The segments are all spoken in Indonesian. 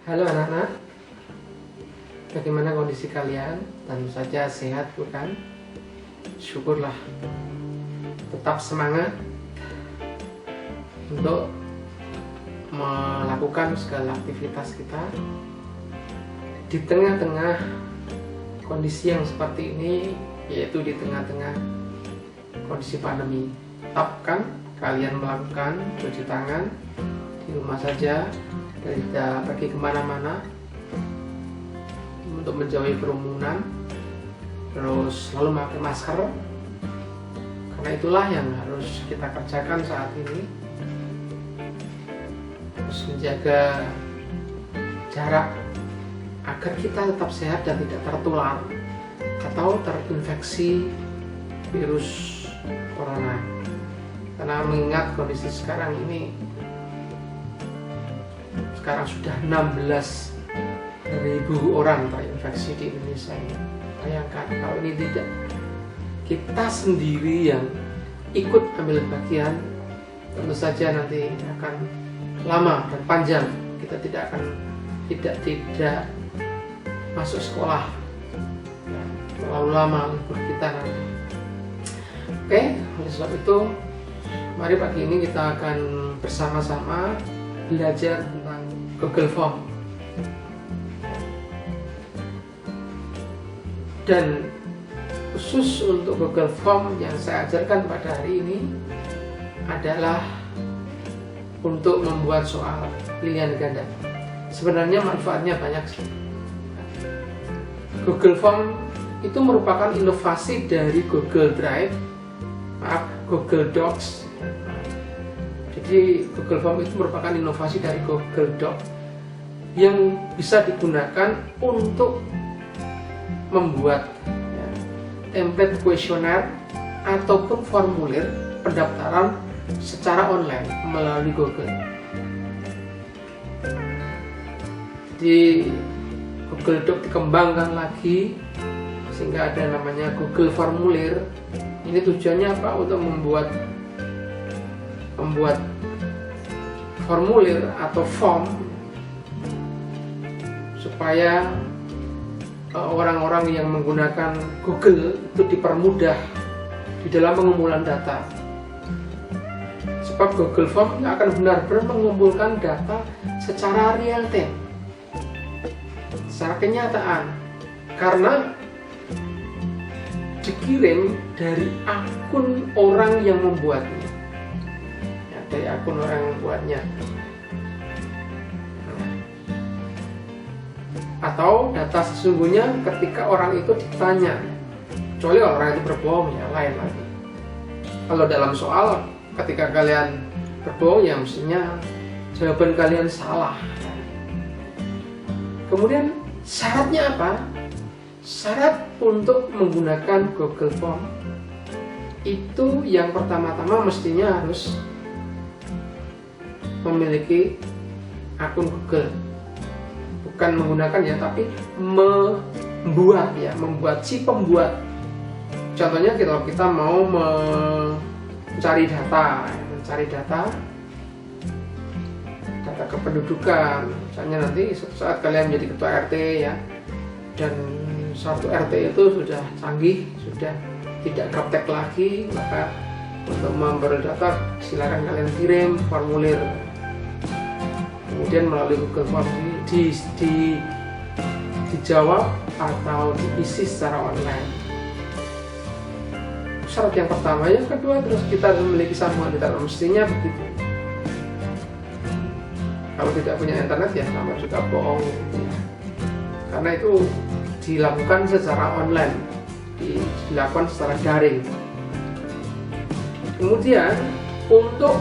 Halo anak-anak, bagaimana kondisi kalian? Tentu saja sehat, bukan? Syukurlah. Tetap semangat untuk melakukan segala aktivitas kita di tengah-tengah kondisi yang seperti ini, yaitu di tengah-tengah kondisi pandemi. Tetapkan kalian melakukan cuci tangan di rumah saja, tidak pergi kemana-mana untuk menjauhi kerumunan, terus selalu memakai masker, karena itulah yang harus kita kerjakan saat ini. Terus menjaga jarak agar kita tetap sehat dan tidak tertular atau terinfeksi virus corona, karena mengingat kondisi sekarang ini, sekarang sudah 16.000 orang terinfeksi di Indonesia ini. Bayangkan kalau ini tidak kita sendiri yang ikut ambil bagian, tentu saja nanti akan lama dan panjang. Kita tidak tidak masuk sekolah, terlalu lama libur kita nanti. Oke, oleh sebab itu mari pagi ini kita akan bersama-sama belajar tentang Google Form. Dan khusus untuk Google Form yang saya ajarkan pada hari ini adalah untuk membuat soal pilihan ganda. Sebenarnya manfaatnya banyak sih. Google Form itu merupakan inovasi dari Google Drive, Google Docs. Jadi Google Form itu merupakan inovasi dari Google Docs yang bisa digunakan untuk membuat template kuesioner ataupun formulir pendaftaran secara online melalui Google. Di Google Docs dikembangkan lagi sehingga ada namanya Google Formulir. Ini tujuannya apa? Untuk membuat formulir atau form supaya orang-orang yang menggunakan Google itu dipermudah di dalam pengumpulan data. Sebab Google Form akan benar-benar mengumpulkan data secara real time, secara kenyataan, karena dikirim dari akun orang yang membuatnya. Dari akun orang yang membuatnya, atau data sesungguhnya ketika orang itu ditanya, kecuali orang itu berbohong, ya lain lagi. Kalau dalam soal ketika kalian berbohong, ya mestinya jawaban kalian salah. Kemudian syaratnya apa? Syarat untuk menggunakan Google Form itu yang pertama-tama mestinya harus memiliki akun Google. Bukan menggunakan ya, tapi membuat si pembuat. Contohnya kalau kita mau mencari data kependudukan, misalnya nanti suatu saat kalian menjadi ketua RT ya, dan satu RT itu sudah canggih, sudah tidak gaptek lagi, maka untuk memberi data silakan kalian kirim formulir, kemudian melalui Google Form dijawab atau diisi secara online. Syarat yang pertama. Yang kedua, terus kita memiliki sambungan internet, mestinya begitu. Kalau tidak punya internet ya sama juga bohong gitu ya. Karena itu dilakukan secara online, dilakukan secara daring. Kemudian untuk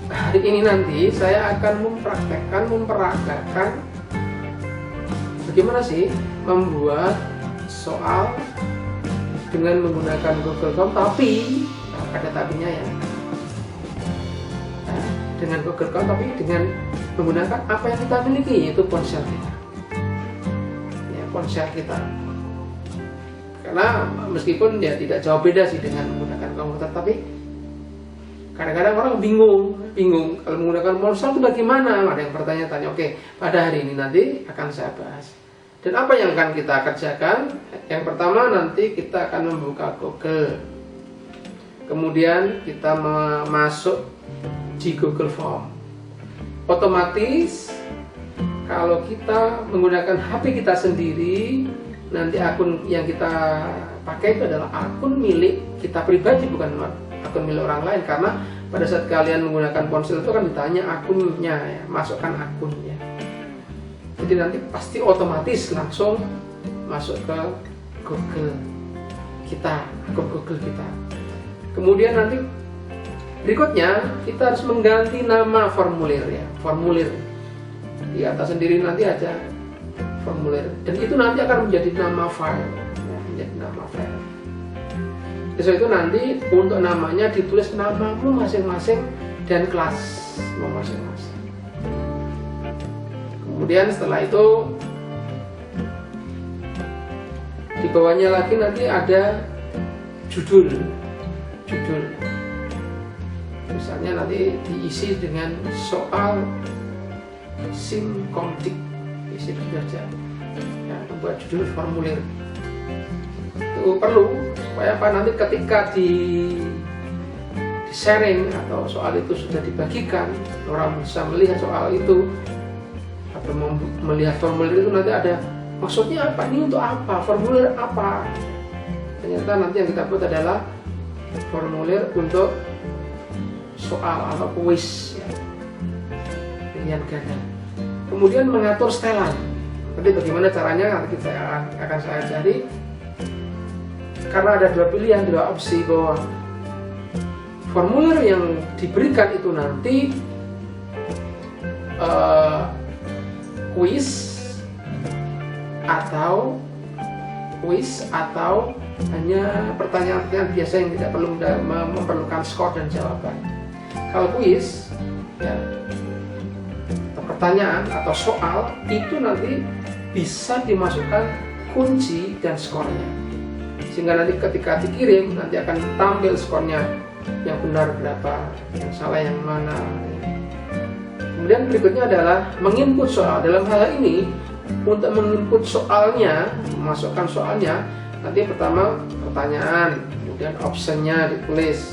hari ini nanti saya akan memperagakan bagaimana sih membuat soal dengan menggunakan Google Form, tapi ada tapinya ya. Dengan Google Form tapi dengan menggunakan apa yang kita miliki, yaitu ponsel kita. Ya, ponsel kita. Karena meskipun ya tidak jauh beda sih dengan menggunakan komputer, tapi Kadang-kadang orang bingung kalau menggunakan ponsel itu bagaimana. Ada yang bertanya-tanya. Oke, pada hari ini nanti akan saya bahas. Dan apa yang akan kita kerjakan? Yang pertama nanti kita akan membuka Google. Kemudian kita masuk di Google Form. Otomatis kalau kita menggunakan HP kita sendiri, nanti akun yang kita pakai itu adalah akun milik kita pribadi, bukan akun milik orang lain. Karena pada saat kalian menggunakan ponsel itu kan ditanya akunnya, ya, masukkan akunnya. Jadi nanti pasti otomatis langsung masuk ke Google kita, akun Google kita. Kemudian nanti berikutnya kita harus mengganti nama formulir, ya, formulir. Di atas sendiri nanti ada formulir, dan itu nanti akan menjadi nama file, ya, menjadi nama file. Setelah itu nanti untuk namanya ditulis namamu masing-masing dan kelasmu masing-masing. Kemudian setelah itu di bawahnya lagi nanti ada judul. Misalnya nanti diisi dengan soal simkomdik, isi saja, ya, membuat judul formulir. Itu perlu supaya apa, nanti ketika di sharing atau soal itu sudah dibagikan, orang bisa melihat soal itu atau melihat formulir itu, nanti ada maksudnya apa, ini untuk apa, formulir apa. Ternyata nanti yang kita buat adalah formulir untuk soal atau kuis, ya, pilihan ganda. Kemudian mengatur setelan. Nanti bagaimana caranya nanti akan saya ajari. Karena ada dua pilihan, dua opsi, bahwa formulir yang diberikan itu nanti kuis atau hanya pertanyaan-pertanyaan biasa yang tidak perlu memerlukan skor dan jawaban. Kalau kuis, ya, pertanyaan atau soal itu nanti bisa dimasukkan kunci dan skornya, sehingga nanti ketika dikirim nanti akan tampil skornya, yang benar berapa, yang salah yang mana. Kemudian berikutnya adalah menginput soal. Dalam hal ini untuk menginput soalnya, memasukkan soalnya, nanti pertama pertanyaan, kemudian optionnya ditulis,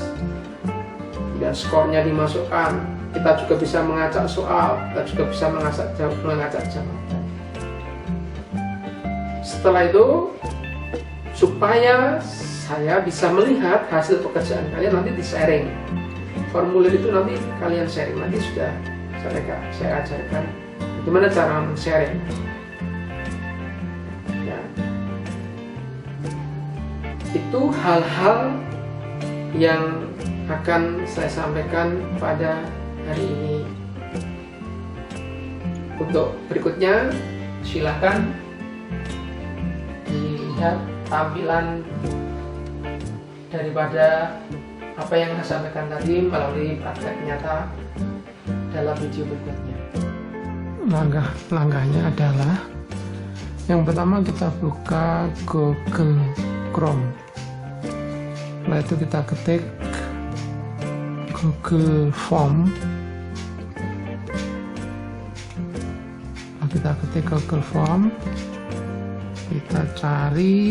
kemudian skornya dimasukkan. Kita juga bisa mengacak soal, kita juga bisa mengacak jawaban. Setelah itu, supaya saya bisa melihat hasil pekerjaan kalian, nanti di-sharing. Formulir itu nanti kalian sharing, nanti sudah saya ajarkan bagaimana cara men-sharing. Ya. Itu hal-hal yang akan saya sampaikan pada hari ini. Untuk berikutnya silakan dilihat tampilan daripada apa yang saya sampaikan tadi melalui praktek nyata dalam video berikutnya. Langkah-langkahnya adalah yang pertama kita buka Google Chrome. Setelah itu kita ketik Google Form. Kita ketik Google Form, kita cari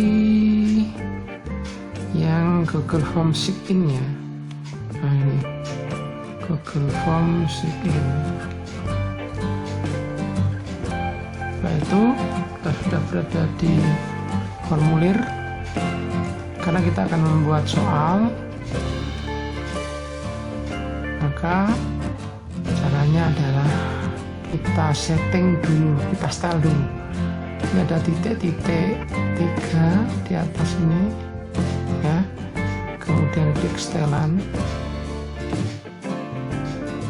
yang Google Form Sign-nya. Nah, ini Google Form Sign. Setelah itu kita sudah berada di formulir, karena kita akan membuat soal, maka caranya adalah kita setting dulu, kita style dulu. Ini ada titik-titik 3 di atas ini, ya. Kemudian klik setelan.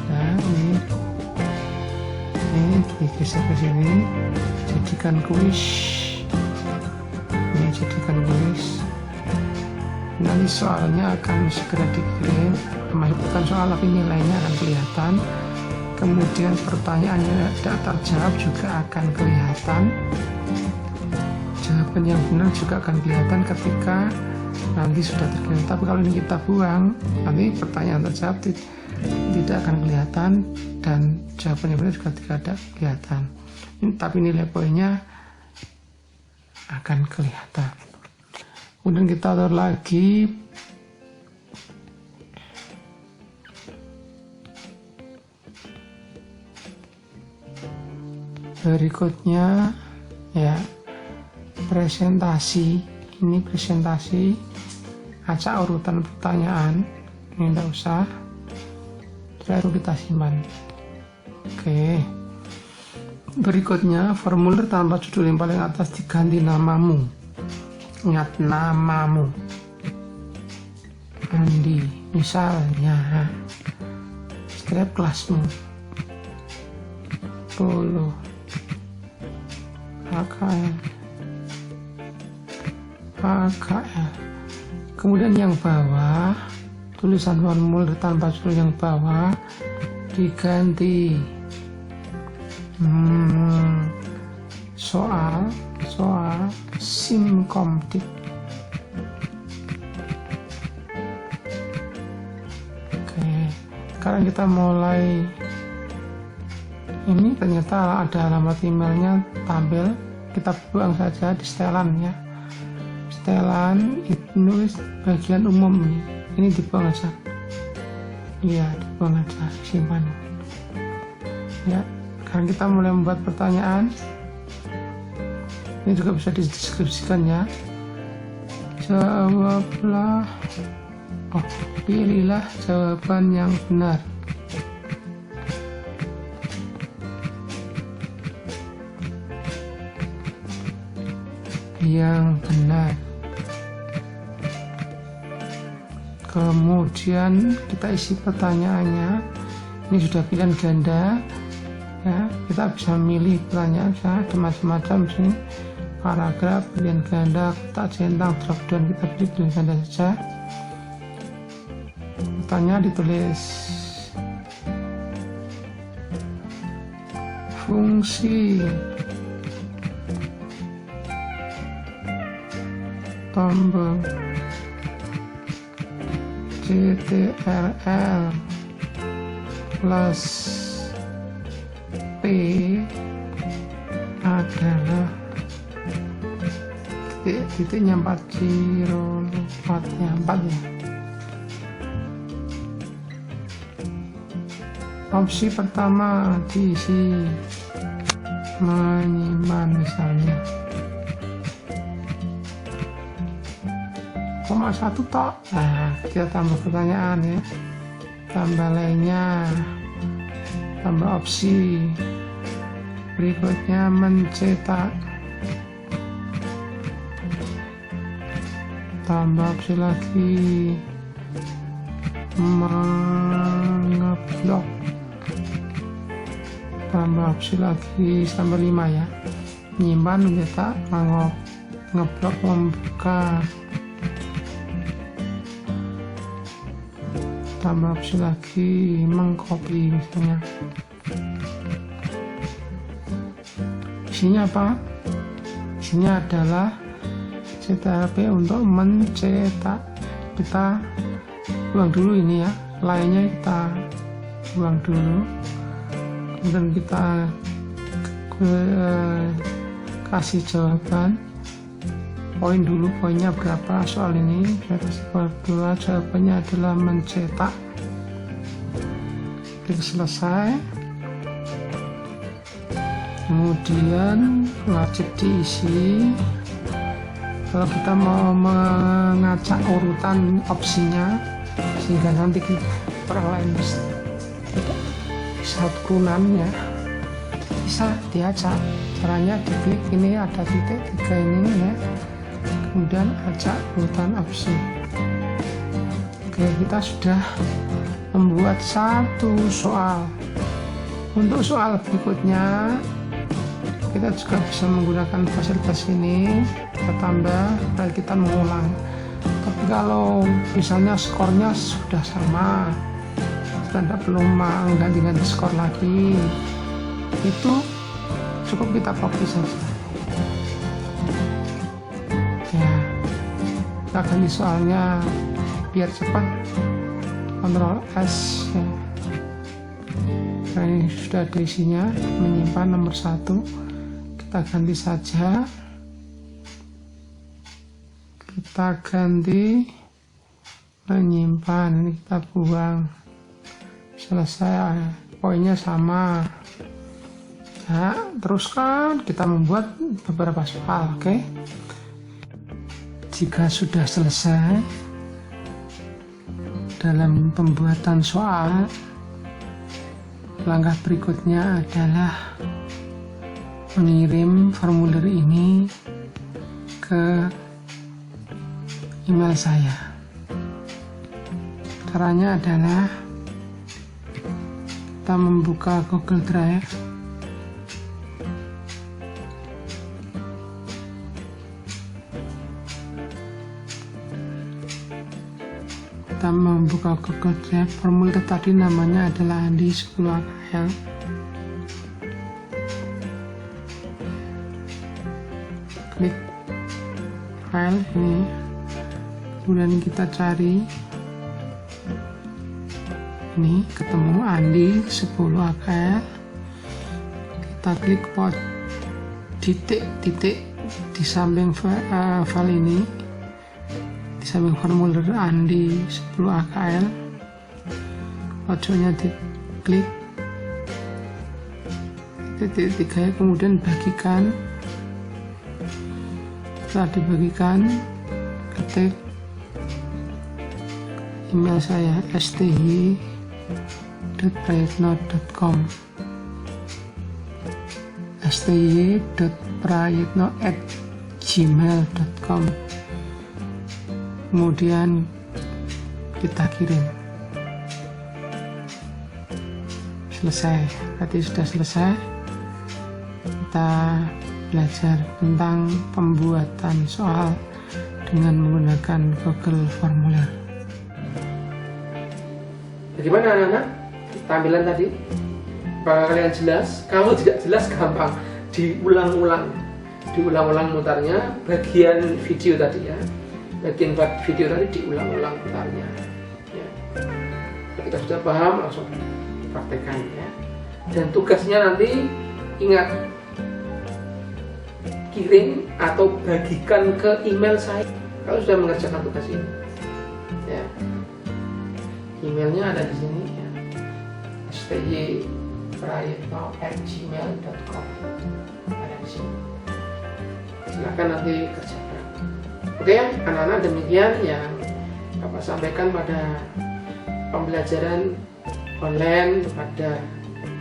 Nah, ini digeser ke sini, jadikan kuis. Ini jadikan kuis. Nanti soalnya akan segera dikirim, masukkan soal tapi nilainya akan kelihatan. Kemudian pertanyaan yang tidak terjawab juga akan kelihatan. Jawaban yang benar juga akan kelihatan ketika nanti sudah terkelihatan. Tapi kalau ini kita buang, nanti pertanyaan terjawab tidak akan kelihatan dan jawabannya benar juga tidak ada kelihatan. Tapi nilai poinnya akan kelihatan. Kemudian kita atur lagi berikutnya ya, presentasi. Ini presentasi, acak urutan pertanyaan, ini tidak usah, lalu kita simpan. Oke, berikutnya formulir tanpa judul yang paling atas diganti namamu. Ingat, namamu. Andi, misalnya setiap kelasmu. Polo HKL. Kemudian yang bawah, tulisan formulir tanpa judul yang bawah diganti soal simkomdik. Oke, sekarang kita mulai. Ini ternyata ada alamat emailnya tampil, kita buang saja di setelan ya. Setelan itu bagian umum ini dibuang aja. Iya, dibuang aja, simpan. Ya, sekarang kita mulai membuat pertanyaan. Ini juga bisa dideskripsikan ya. Jawablah, pilihlah jawaban yang benar. Yang benar. Kemudian kita isi pertanyaannya. Ini sudah pilihan ganda ya, kita bisa memilih pertanyaan, ada macam-macam di sini, paragraf, pilihan ganda, kotak centang, drop down, kita pilih pilihan ganda saja. Pertanyaan ditulis fungsi tombol CTRL plus P adalah titiknya 404 ya, 4 ya. Opsi pertama diisi menyimpan misalnya 1 tok. Nah, kita tambah pertanyaan ya, tambah lainnya, tambah opsi. Berikutnya mencetak, tambah opsi lagi, mengeblok, tambah opsi lagi sampai 5 ya, menyimpan, mencetak, ngeblok, membuka, tambah opsi lagi, mengcopy misalnya. Isinya apa? Isinya adalah CTRP untuk mencetak. Kita buang dulu ini ya, lainnya kita buang dulu, kemudian kita kasih jawaban. Poin dulu, poinnya berapa soal ini, saya kasih poin 2, jawabannya adalah mencetak. Klik selesai. Kemudian wajib diisi. Kalau kita mau mengacak urutan opsinya sehingga nanti orang lain bisa turunan ya, bisa diacak. Caranya diklik ini, ada titik 3 ini ya, kemudian acak urutan opsi. Oke, kita sudah membuat 1 soal. Untuk soal berikutnya kita juga bisa menggunakan fasilitas ini, kita tambah dan kita mengulang. Tapi kalau misalnya skornya sudah sama, kita tidak perlu mengganti-ganti skor lagi, itu cukup kita copy saja ya. Kita ganti soalnya biar cepat. Ctrl S ya. Nah, ini sudah ada isinya. Menyimpan nomor 1 kita ganti saja. Kita ganti menyimpan, ini kita buang. Selesai, poinnya sama ya. Teruskan kita membuat beberapa soal. Oke, jika sudah selesai dalam pembuatan soal, langkah berikutnya adalah mengirim formulir ini ke email saya. Caranya adalah kita membuka Google Drive, formulir tadi namanya adalah Andi 10 AKL. Klik file ini, kemudian kita cari, ini ketemu Andi 10 AKL. Kita klik titik di samping file ini, di samping formulir Andi 10 AKL, pojoknya diklik titik 3, kemudian bagikan. Setelah dibagikan, ketik email saya sty.prayitno.com, sty.prayitno@gmail.com, kemudian kita kirim. Selesai, berarti sudah selesai. Kita belajar tentang pembuatan soal dengan menggunakan Google Formulir. Bagaimana anak-anak? Tampilan tadi? Apakah kalian jelas? Kalau tidak jelas gampang, diulang-ulang mutarnya bagian video tadi ya. Bagian video tadi diulang-ulang mutarnya. Ya. Ketika sudah paham langsung praktekkan ya. Dan tugasnya nanti ingat, kirim atau bagikan ke email saya kalau sudah mengerjakan tugas ini ya. Emailnya ada di sini ya, sty.prayitno@gmail.com, ada di sini. Silakan nanti kerjakan. Oke ya anak-anak, demikian yang Bapak sampaikan pada pembelajaran online pada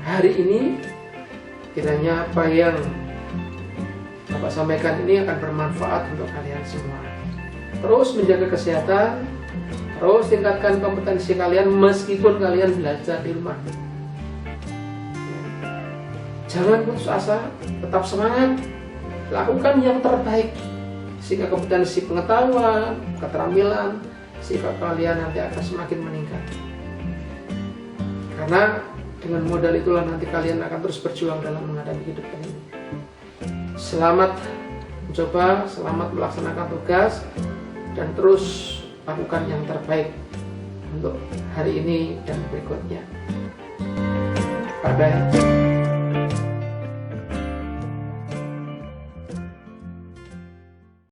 hari ini. Kiranya apa yang Bapak sampaikan ini akan bermanfaat untuk kalian semua. Terus menjaga kesehatan, terus tingkatkan kompetensi kalian meskipun kalian belajar di rumah. Jangan putus asa, tetap semangat, lakukan yang terbaik sehingga kompetensi pengetahuan, keterampilan, sifat kalian nanti akan semakin meningkat. Karena dengan modal itulah nanti kalian akan terus berjuang dalam menghadapi hidup ini. Selamat mencoba, selamat melaksanakan tugas, dan terus lakukan yang terbaik untuk hari ini dan berikutnya. Bye-bye.